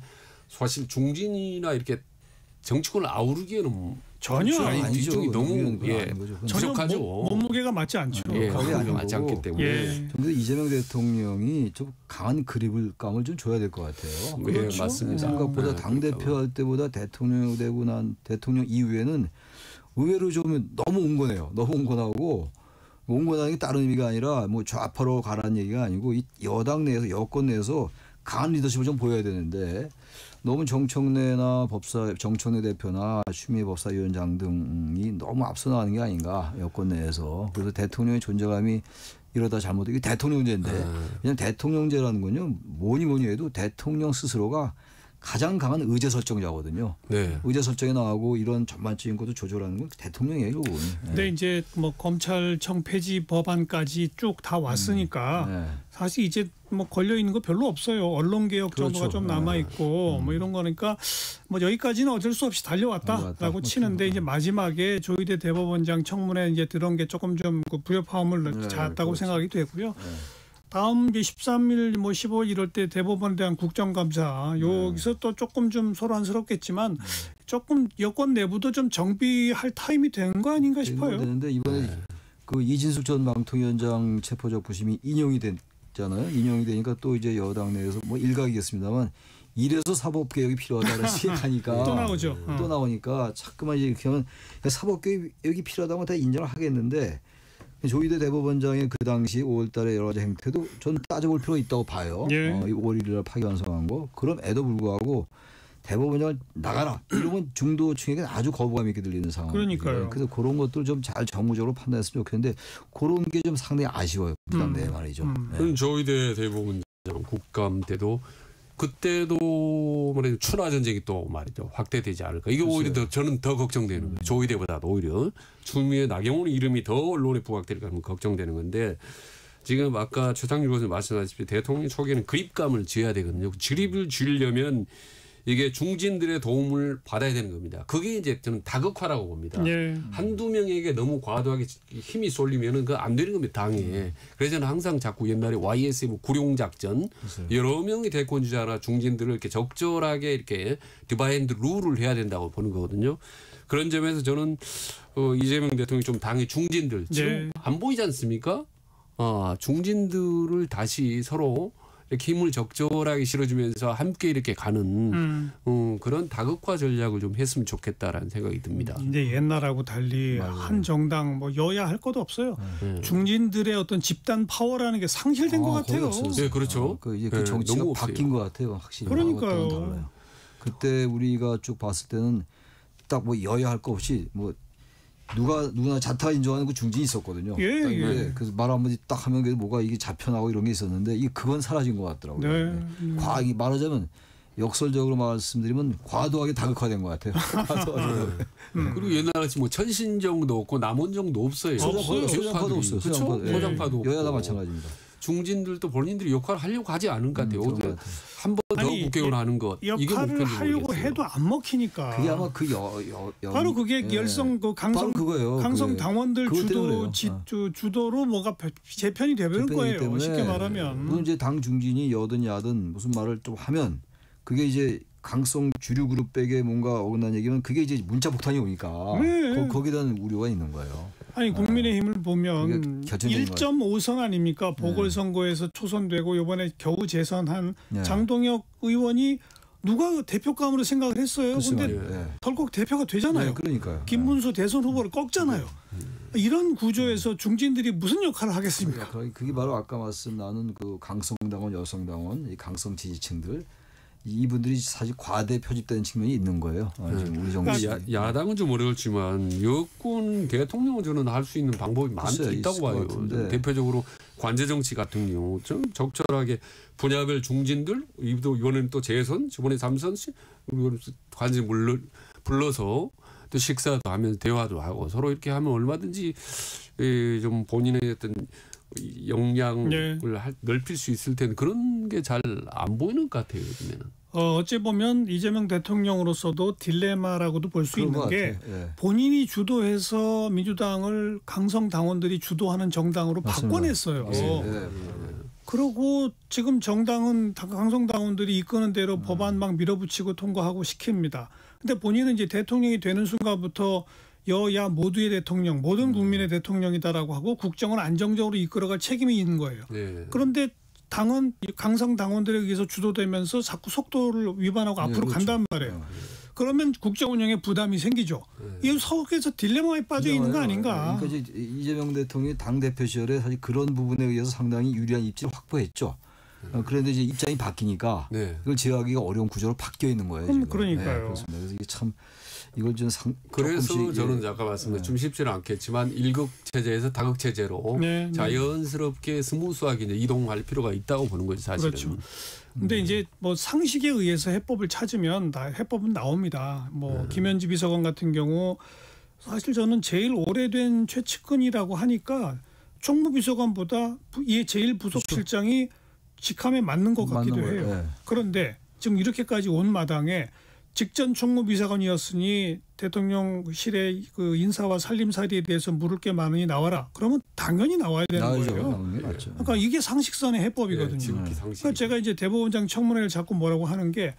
Speaker 3: 사실 중진이나 이렇게 정치권을 아우르기에는
Speaker 1: 전혀
Speaker 3: 아니,
Speaker 2: 아니죠.
Speaker 3: 뒤쪽이 너무
Speaker 2: 그건
Speaker 3: 예,
Speaker 2: 아닌 거죠. 그건
Speaker 1: 전혀
Speaker 3: 부족하죠.
Speaker 1: 몸무게가 맞지 않죠.
Speaker 3: 예,
Speaker 2: 거의
Speaker 3: 그게
Speaker 2: 아니고.
Speaker 3: 맞지 않기 때문에
Speaker 1: 예.
Speaker 2: 근데 이재명 대통령이 좀 강한 그립감을 좀 줘야 될 것 같아요.
Speaker 3: 예,
Speaker 1: 그렇죠.
Speaker 3: 맞습니다.
Speaker 2: 생각보다
Speaker 3: 네,
Speaker 2: 당 대표 할 때보다 대통령 되고 난 대통령 이후에는 의외로 좀 너무 온건해요. 너무 온건하고 온건하는 게 다른 의미가 아니라 뭐 좌파로 가라는 얘기가 아니고 이 여당 내에서 여권 내에서 강한 리더십을 좀 보여야 되는데 너무 정청래나 정청래 대표나 추미애 법사위원장 등이 너무 앞서 나가는 게 아닌가 여권 내에서. 그래서 대통령의 존재감이 이러다 잘못 이게 대통령제인데 그냥 대통령제라는 건요 뭐니 해도 대통령 스스로가 가장 강한 의제 설정자거든요.
Speaker 3: 네.
Speaker 2: 의제 설정에 나가고 이런 전반적인 것도 조절하는 건 대통령이에요. 그건.
Speaker 1: 근데 이제 뭐 검찰청 폐지 법안까지 쭉 다 왔으니까
Speaker 2: 네.
Speaker 1: 사실 이제 뭐 걸려 있는 거 별로 없어요. 언론 개혁 정도가
Speaker 2: 그렇죠.
Speaker 1: 좀 남아 있고 뭐 이런 거니까 뭐 여기까지는 어쩔 수 없이 달려왔다라고
Speaker 2: 달려왔다.
Speaker 1: 치는데 이제 마지막에 조희대 대법원장 청문회 이제 들어온 게 조금 좀 그 부협화음을
Speaker 2: 네,
Speaker 1: 잦았다고
Speaker 2: 그렇죠.
Speaker 1: 생각이 되고요. 다음 이제 13일 뭐 15일 이럴 때 대법원에 대한 국정감사 여기서 또 조금 좀 소란스럽겠지만 조금 여권 내부도 좀 정비할 타임이 된 거 아닌가 싶어요.
Speaker 2: 되는데 이번에 그 이진숙 전 방통위원장 체포적 부심이 인용이 됐잖아요. 인용이 되니까 또 이제 여당 내에서 뭐 일각이겠습니다만 이래서 사법개혁이 필요하다는 시각하니까
Speaker 1: 또 나오죠.
Speaker 2: 또 나오니까 자꾸만 이렇게 하면 사법개혁이 필요하다고 다 인정을 하겠는데 조희대 대법원장의 그 당시 5월달에 여러 가지 행태도 전 따져볼 필요가 있다고 봐요.
Speaker 1: 예.
Speaker 2: 5월 1일 날 파기환송한 거. 그럼에도 불구하고 대법원장을 나가라. 이러면 중도층에게 아주 거부감 있게 들리는 상황.
Speaker 1: 그러니까요.
Speaker 2: 그래서 그런 것들 좀 잘 정무적으로 판단했으면 좋겠는데 그런 게 좀 상당히 아쉬워요. 부담돼 말이죠. 네.
Speaker 3: 그럼 조희대 대법원장 국감 때도 그때도 말이죠 추나 전쟁이 또 말이죠 확대되지 않을까 이게 오히려 더 저는 더 걱정되는 거예요. 조희대보다도 오히려 추미애 나경원 이름이 더 언론에 부각될까 하면 걱정되는 건데 지금 아까 최상일 교수님 말씀하셨듯이 대통령 초기에는 그립감을 지어야 되거든요. 그립을 지으려면 이게 중진들의 도움을 받아야 되는 겁니다. 그게 이제 저는 다극화라고 봅니다.
Speaker 1: 예.
Speaker 3: 한두 명에게 너무 과도하게 힘이 쏠리면은 그 안 되는 겁니다. 당에. 그래서 저는 항상 자꾸 옛날에 YSM 구룡작전 여러 명의 대권주자나 중진들을 이렇게 적절하게 이렇게 디바인드 룰을 해야 된다고 보는 거거든요. 그런 점에서 저는 이재명 대통령이 좀 당의 중진들 지금
Speaker 1: 네.
Speaker 3: 안 보이지 않습니까? 중진들을 다시 서로 이렇게 힘을 적절하게 실어주면서 함께 이렇게 가는 그런 다극화 전략을 좀 했으면 좋겠다라는 생각이 듭니다.
Speaker 1: 이제 옛날하고 달리 한 정당 뭐 여야 할 것도 없어요. 중진들의 어떤 집단 파워라는 게 상실된 것
Speaker 2: 거의
Speaker 1: 같아요.
Speaker 2: 없었어요.
Speaker 3: 네, 그렇죠.
Speaker 2: 이제 그
Speaker 3: 네,
Speaker 2: 정치가
Speaker 3: 너무 없어요.
Speaker 2: 바뀐 것 같아요. 확실히.
Speaker 1: 그러니까요.
Speaker 2: 하고는 달라요. 그때 우리가 쭉 봤을 때는 딱 뭐 여야 할 거 없이 뭐 누구나 자타 인정하는 그 중진이 있었거든요.
Speaker 1: 예,
Speaker 2: 딱
Speaker 1: 예.
Speaker 2: 이게 그래서 말 한마디 딱 하면 그래도 뭐가 이게 자편하고 이런 게 있었는데 그건 사라진 것 같더라고요.
Speaker 1: 네.
Speaker 2: 과학이 말하자면 역설적으로 말씀드리면 과도하게 다극화된 것 같아요. 과도하게.
Speaker 3: 그리고 옛날같이 뭐 천신정도 없고 남원정도 없어요.
Speaker 2: 소장파도 없어요.
Speaker 3: 그렇죠?
Speaker 2: 예.
Speaker 3: 소장파도 없고.
Speaker 2: 여야다 마찬가지입니다.
Speaker 3: 중진들도 본인들이 역할을 하려고 하지 않은 것 같아요.
Speaker 2: 그런 것 같아요.
Speaker 3: 한 번 더
Speaker 1: 아니,
Speaker 3: 국회의원 하는 것 이게
Speaker 1: 역할을
Speaker 3: 목표인지
Speaker 1: 하려고
Speaker 3: 모르겠어요.
Speaker 1: 해도 안 먹히니까.
Speaker 2: 그게 아마 그
Speaker 1: 바로 그게
Speaker 2: 예.
Speaker 1: 열성 그 강성
Speaker 2: 바로 그거예요.
Speaker 1: 강성
Speaker 2: 그게.
Speaker 1: 당원들
Speaker 2: 그것 때문에
Speaker 1: 주도로 뭐가 재편이 되버린 거예요.
Speaker 2: 때문에
Speaker 1: 쉽게 말하면.
Speaker 2: 물론 이제 당 중진이 여든 야든 무슨 말을 좀 하면 그게 이제 강성 주류 그룹에게 뭔가 어긋난 얘기면 그게 이제 문자 폭탄이 오니까
Speaker 1: 네.
Speaker 2: 거기에 대한 우려가 있는 거예요.
Speaker 1: 아니 국민의힘을 보면
Speaker 2: 그게 결정적인
Speaker 1: 1.5선 아닙니까? 보궐선거에서 초선되고 이번에 겨우 재선한 장동혁 의원이 누가 대표감으로 생각을 했어요.
Speaker 2: 그런데
Speaker 1: 근데 덜컥 대표가 되잖아요.
Speaker 2: 네, 그러니까요.
Speaker 1: 김문수 대선 후보를 꺾잖아요. 이런 구조에서 중진들이 무슨 역할을 하겠습니까?
Speaker 2: 그게 바로 아까 말씀 나눈 그 강성당원, 여성당원, 이 강성 지지층들 이분들이 사실 과대 표집되는 측면이 있는 거예요. 지금 우리 정부
Speaker 3: 야당은 좀 어려웠지만 여권 대통령은 저는 할 수 있는 방법이 많이
Speaker 2: 글쎄요,
Speaker 3: 있다고
Speaker 2: 있을 것
Speaker 3: 봐요.
Speaker 2: 같은데.
Speaker 3: 대표적으로 관제 정치 같은 경우 좀 적절하게 분야별 중진들 이번에는 또 재선 저번에 3선 관제 불러서 또 식사도 하면서 대화도 하고 서로 이렇게 하면 얼마든지 좀 본인의 어떤 역량을 넓힐 수 있을 텐데 그런 게 잘 안 보이는 것 같아요. 요즘에는.
Speaker 1: 어찌 보면 이재명 대통령으로서도 딜레마라고도 볼 수 있는 게
Speaker 2: 예.
Speaker 1: 본인이 주도해서 민주당을 강성 당원들이 주도하는 정당으로
Speaker 2: 맞습니다.
Speaker 1: 바꿔냈어요.
Speaker 2: 예.
Speaker 1: 그리고 지금 정당은 강성 당원들이 이끄는 대로 법안 막 밀어붙이고 통과하고 시킵니다. 근데 본인은 이제 대통령이 되는 순간부터 여야 모두의 대통령, 모든 국민의 대통령이다라고 하고 국정을 안정적으로 이끌어갈 책임이 있는 거예요.
Speaker 3: 네.
Speaker 1: 그런데 당은 강성 당원들에 의해서 주도되면서 자꾸 속도를 위반하고 앞으로
Speaker 2: 그렇죠.
Speaker 1: 간단 말이에요. 그러면 국정 운영에 부담이 생기죠. 이 서울에서 딜레마에 빠져 있는 거 아닌가.
Speaker 2: 그러니까 이제 이재명 대통령이 당 대표 시절에 사실 그런 부분에 의해서 상당히 유리한 입지를 확보했죠. 그런데 이제 입장이 바뀌니까 그걸 제어하기가 어려운 구조로 바뀌어 있는 거예요. 지금.
Speaker 1: 그러니까요.
Speaker 2: 그렇습니다. 그래서 이게 참 이걸 좀
Speaker 3: 그래서
Speaker 2: 조금씩,
Speaker 3: 저는 아까 말씀드린 좀 쉽지는 않겠지만 일극 체제에서 다극 체제로 자연스럽게 스무스하게 이제 이동할 필요가 있다고 보는 거죠, 사실은.
Speaker 1: 그렇죠. 근데 이제 뭐 상식에 의해서 해법을 찾으면 다 해법은 나옵니다. 뭐 김현지 비서관 같은 경우 사실 저는 제일 오래된 최측근이라고 하니까 총무비서관보다 제일 부속실장이 직함에 맞는 것 같기도 해요.
Speaker 2: 네.
Speaker 1: 그런데 지금 이렇게까지 온 마당에 직전 총무비서관이었으니 대통령실의 그 인사와 살림살이에 대해서 물을 게 많으니 나와라. 그러면 당연히 나와야 되는 거예요.
Speaker 2: 맞죠.
Speaker 1: 그러니까 이게 상식선의 해법이거든요. 그러니까 제가 이제 대법원장 청문회를 자꾸 뭐라고 하는 게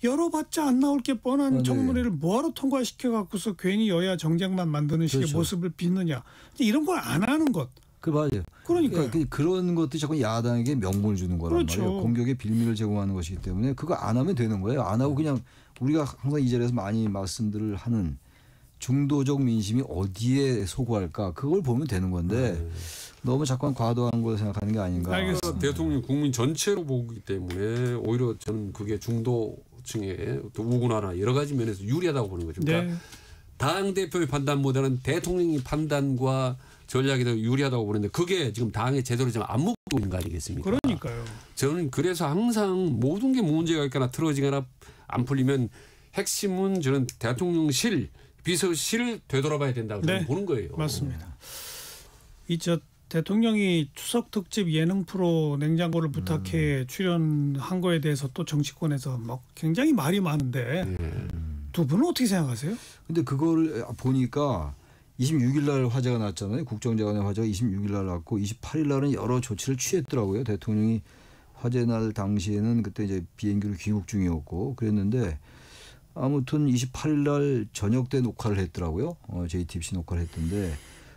Speaker 1: 열어봤자 안 나올 게 뻔한 청문회를 뭐하러 통과시켜 갖고서 괜히 여야 정쟁만 만드는 식의 모습을 빚느냐. 이런 걸 안 하는 것.
Speaker 2: 그 맞아요.
Speaker 1: 그러니까
Speaker 2: 그런 것도 자꾸 야당에게 명분을 주는 거란
Speaker 1: 그렇죠.
Speaker 2: 말이에요. 공격의 빌미를 제공하는 것이기 때문에 그거 안 하면 되는 거예요. 안 하고 그냥 우리가 항상 이 자리에서 많이 말씀들을 하는 중도적 민심이 어디에 소구할까 그걸 보면 되는 건데 너무 자꾸 과도한 걸 생각하는 게 아닌가.
Speaker 1: 알겠습니다.
Speaker 3: 대통령 국민 전체로 보기 때문에 오히려 저는 그게 중도층의 또 우군화나 여러 가지 면에서 유리하다고 보는 거죠. 그러니까 당 대표의 판단보다는 대통령의 판단과 전략이 더 유리하다고 보는데 그게 지금 당의 제대로 지금 안 먹고 있는 거 아니겠습니까?
Speaker 1: 그러니까요.
Speaker 3: 저는 그래서 항상 모든 게 문제가 있거나 틀어지거나 안 풀리면 핵심은 저는 대통령실, 비서실 되돌아봐야 된다고 저는 보는 거예요.
Speaker 1: 맞습니다. 대통령이 추석 특집 예능 프로 냉장고를 부탁해 출연한 거에 대해서 또 정치권에서 막 굉장히 말이 많은데 두 분은 어떻게 생각하세요?
Speaker 2: 근데 그걸 보니까 26일 날 화제가 났잖아요. 국정자원의 화제가 26일 날 났고 28일 날은 여러 조치를 취했더라고요. 대통령이 화제 날 당시에는 그때 이제 비행기로 귀국 중이었고 그랬는데 아무튼 28일 날 저녁 때 녹화를 했더라고요. JTBC 녹화를 했던데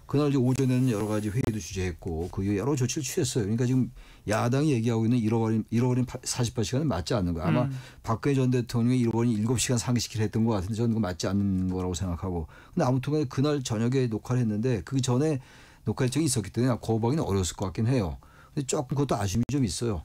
Speaker 2: 그날 이제 오전에는 여러 가지 회의도 주재했고 그 여러 조치를 취했어요. 그러니까 지금 야당이 얘기하고 있는 잃어버린 48시간은 맞지 않는 거예요. 아마 박근혜 전 대통령이 잃어버린 7시간 상기시키려 했던 것 같은데 저는 그거 맞지 않는 거라고 생각하고. 근데 아무튼 그날 저녁에 녹화를 했는데 그 전에 녹화 일정이 있었기 때문에 거부하기는 어려웠을 것 같긴 해요. 근데 조금 그것도 아쉬움이 좀 있어요.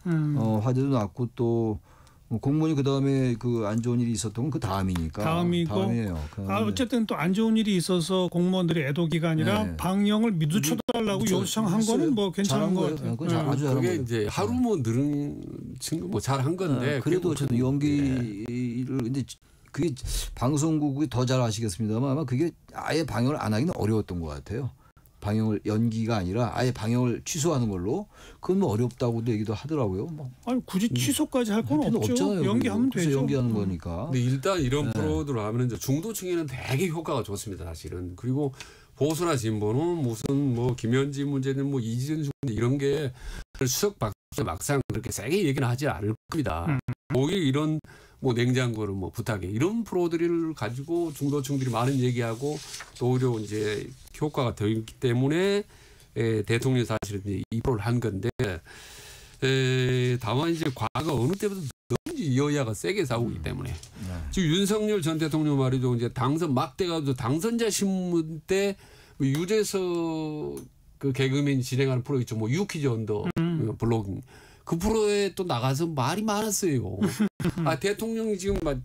Speaker 2: 화제도 났고 또 공무원이 그 다음에 그 안 좋은 일이 있었던 건 그 다음이니까.
Speaker 1: 다음이고.
Speaker 2: 다음이에요.
Speaker 1: 어쨌든 또 안 좋은 일이 있어서 공무원들이 애도 기간이라
Speaker 2: 네.
Speaker 1: 방영을 미루쳐달라고 요청한 거는 뭐 괜찮은 거 같아요.
Speaker 2: 그건 아주 잘한
Speaker 3: 그게
Speaker 2: 거예요.
Speaker 3: 이제 하루 뭐 늘은 친구 뭐 잘한 건데.
Speaker 2: 그래도 어쨌든 연기를 근데 그게 방송국이 더 잘 아시겠습니다만 아마 그게 아예 방영을 안 하기는 어려웠던 것 같아요. 방영을 연기가 아니라 아예 방영을 취소하는 걸로 그건 뭐 어렵다고도 얘기도 하더라고요. 뭐
Speaker 1: 아니 굳이 취소까지 할 건
Speaker 2: 필요
Speaker 1: 없죠.
Speaker 2: 없잖아요.
Speaker 1: 연기하면
Speaker 2: 그래서
Speaker 1: 되죠.
Speaker 2: 연기하는 거니까.
Speaker 3: 근데 일단 이런 프로들 하면 이제 중도층에는 되게 효과가 좋습니다, 사실은. 그리고 보수나 진보는 무슨 뭐 김현지 문제는 뭐 이진숙 문제 이런 게 수석 박사 막상 그렇게 세게 얘기는 하지 않을 겁니다. 오히려 이런 뭐 냉장고를 뭐 부탁해 이런 프로들을 가지고 중도층들이 많은 얘기하고 또 오히려 이제 효과가 더 있기 때문에 대통령이 사실은 이제 이 프로를 한 건데 다만 이제 과거 어느 때보다 너무 여야가 세게 싸우기 때문에 지금 윤석열 전 대통령 말이죠. 이제 당선 막 돼가지고 당선자 신문 때 유재석 그 개그맨이 진행하는 프로 있죠. 뭐 유퀴즈 언더 블로깅 그 프로에 또 나가서 말이 많았어요. 아 대통령이 지금 막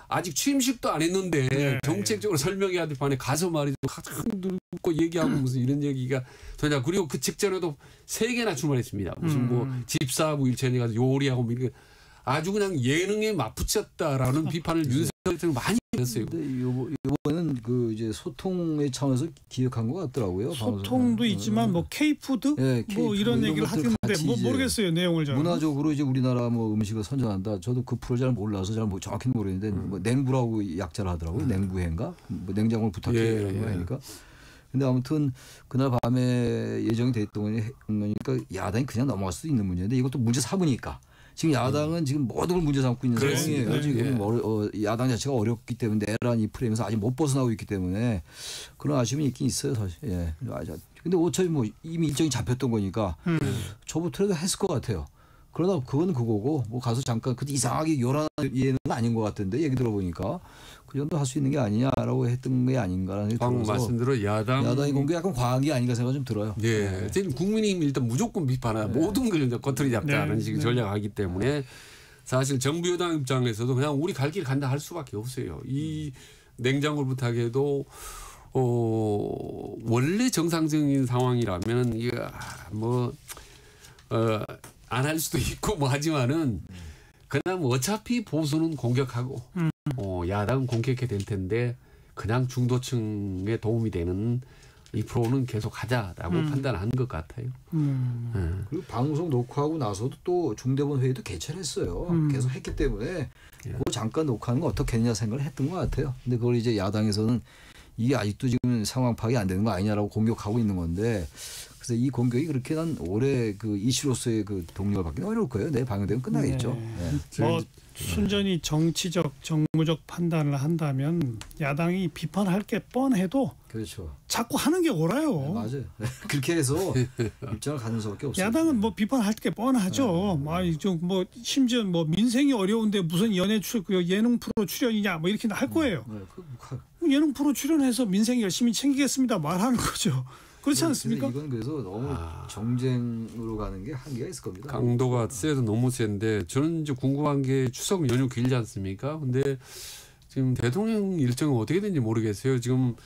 Speaker 3: 아직 취임식도 안 했는데 정책적으로 설명해야 될 판에 가서 말이죠. 가장 늙고 얘기하고 무슨 이런 얘기가 되냐. 그리고 그 직전에도 3개나 출마했습니다. 무슨 뭐 집사부 일천이 가서 요리하고 뭐 이렇게 아주 그냥 예능에 맞붙였다라는 비판을 윤석열 대통령 많이 했어요.
Speaker 2: 근데 이번에는 그 이제 소통의 차원에서 기획한 것 같더라고요.
Speaker 1: 소통도 있지만 뭐 K푸드
Speaker 2: 네,
Speaker 1: 뭐 이런 얘기를 하던데 뭐 모르겠어요 내용을 잘.
Speaker 2: 문화적으로 이제 우리나라 뭐 음식을 선전한다. 저도 그 프로 잘 몰라서 잘 정확히는 모르겠는데 뭐 냉부라고 약자를 하더라고요. 냉부회인가? 뭐 냉장고를 부탁해라는 거니까. 근데 아무튼 그날 밤에 예정이 됐던 거니까 야당이 그냥 넘어갈 수도 있는 문제인데 이것도 문제 삼으니까. 지금 야당은 지금 모든 걸 문제 삼고 있는 상황이에요.
Speaker 1: 네.
Speaker 2: 지금 야당 자체가 어렵기 때문에 내란 이 프레임에서 아직 못 벗어나고 있기 때문에 그런 아쉬움이 있긴 있어요, 사실. 예. 근데 어차피 뭐 이미 일정이 잡혔던 거니까 저부터라도 했을 것 같아요. 그러다 그건 그거고 뭐 가서 잠깐 그 이상하게 요란한 예는 아닌 것 같은데 얘기 들어보니까 그 정도 할 수 있는 게 아니냐라고 했던 게 아닌가라는 생각이
Speaker 3: 방금
Speaker 2: 들어서
Speaker 3: 말씀대로 야당이
Speaker 2: 공개 약간 과한 게 아닌가 생각이 좀 들어요.
Speaker 3: 네. 지금 국민의힘 일단 무조건 비판하고 모든 걸 이제 거트리 잡자는 식의 전략하기 때문에 사실 정부 여당 입장에서도 그냥 우리 갈 길 간다 할 수밖에 없어요. 이 냉장고를 부탁해도 원래 정상적인 상황이라면 이게 뭐 안 할 수도 있고 뭐 하지만은 그냥 뭐 어차피 보수는 공격하고 야당은 공격해야 될 텐데 그냥 중도층에 도움이 되는 이 프로는 계속 하자라고 판단한 것 같아요.
Speaker 2: 그리고 방송 녹화하고 나서도 또 중대본 회의도 개최했어요. 계속 했기 때문에 그거 잠깐 녹화하는 거 어떻겠냐 생각을 했던 것 같아요. 근데 그걸 이제 야당에서는 이게 아직도 지금 상황 파악이 안 되는 거 아니냐라고 공격하고 있는 건데 그래서 이 공격이 그렇게 난 올해 그 이슈로서의 그 동력을 받기는 어려울 거예요. 내일 방영되면 끝나겠죠.
Speaker 1: 뭐 순전히 정치적 정무적 판단을 한다면 야당이 비판할 게 뻔해도
Speaker 2: 그렇죠.
Speaker 1: 자꾸 하는 게 옳아요.
Speaker 2: 맞아요. 그렇게 해서 입장을 가는 수밖에 없어요.
Speaker 1: 야당은 뭐 비판할 게 뻔하죠. 뭐 심지어 뭐 민생이 어려운데 무슨 예능 프로 출연이냐 뭐 이렇게 할 거예요. 예능 프로 출연해서 민생 열심히 챙기겠습니다 말하는 거죠. 그렇지 않습니까?
Speaker 2: 이건 그래서 너무 정쟁으로 가는 게 한계가 있을 겁니다.
Speaker 3: 강도가 세도 너무 센데 저는 이제 궁금한 게 추석 연휴 길지 않습니까? 근데 지금 대통령 일정은 어떻게 되는지 모르겠어요. 지금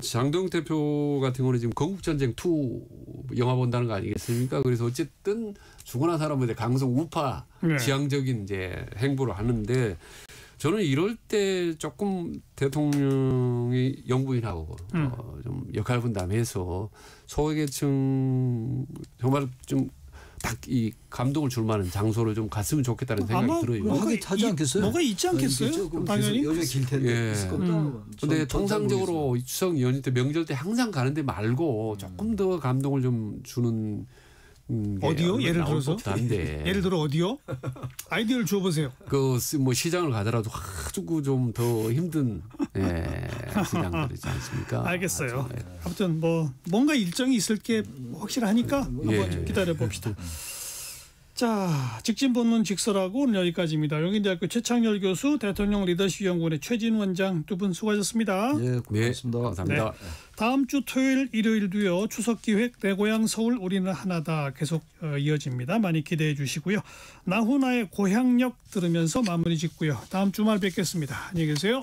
Speaker 3: 장동혁 대표 같은 경우는 지금 건국전쟁 2 영화 본다는 거 아니겠습니까? 그래서 어쨌든 죽어난 사람한테 강성 우파 지향적인 이제 행보를 하는데 저는 이럴 때 조금 대통령이 영부인하고 좀 역할 분담해서 소외계층 정말 좀 딱 이 감동을 줄 만한 장소를 좀 갔으면 좋겠다는 생각이 들어요.
Speaker 2: 하지 않겠어요?
Speaker 1: 뭐가 있지 않겠어요? 당연히.
Speaker 2: 여기가 길 텐데 있을 겁니다.
Speaker 3: 근데 통상적으로 추석 연휴 때 명절 때 항상 가는데 말고 조금 더 감동을 좀 주는
Speaker 1: 어디요? 예를 들어서?
Speaker 3: 예를
Speaker 1: 들어 어디요? 아이디어를 줘보세요.
Speaker 3: 그 뭐 시장을 가더라도 아주 좀 더 힘든 시장들이지 않습니까?
Speaker 1: 알겠어요. 아무튼 뭐 뭔가 일정이 있을 게 확실하니까 한번 기다려 봅시다. 자, 직진본문 직설하고 오늘 여기까지입니다. 용인대학교 최창렬 교수, 대통령 리더십 연구원의 최진 원장 두 분 수고하셨습니다.
Speaker 2: 예, 고맙습니다.
Speaker 3: 감사합니다.
Speaker 1: 네. 다음 주 토요일 일요일도요. 추석기획 내 고향 서울 우리는 하나다 계속 이어집니다. 많이 기대해 주시고요. 나훈아의 고향역 들으면서 마무리 짓고요. 다음 주말 뵙겠습니다. 안녕히 계세요.